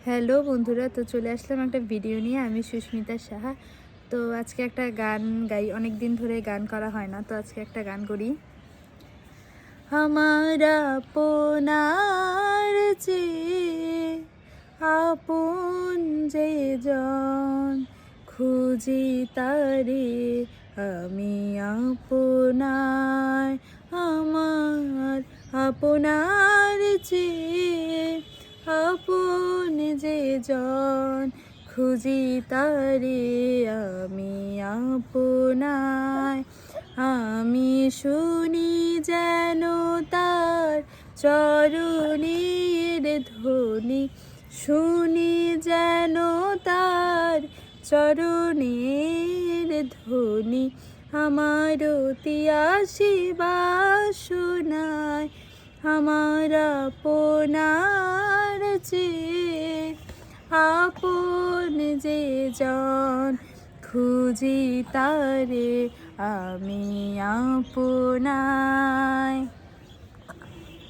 Hello বন্ধুরা, তো চলে আসলাম একটা ভিডিও নিয়ে। আমি সুস্মিতা সাহা। তো আজকে একটা গান গাই, অনেক দিন ধরে গান করা হয় না, তো আজকে একটা গান করি। আমার আপনার যে আপন যে জন, খুঁজি তারে আমি আপনার। আমার আপনার যে আপন যে জন, খুঁজি তারে আমি আপনার। আমি শুনি যেন তার চরণের ধ্বনি, শুনি যেন তার চরণের ধ্বনি। আমার তিয়াসী বাসনায় আমার আপনার যে আপন যে জন, খুঁজি তারে আমি আপনার।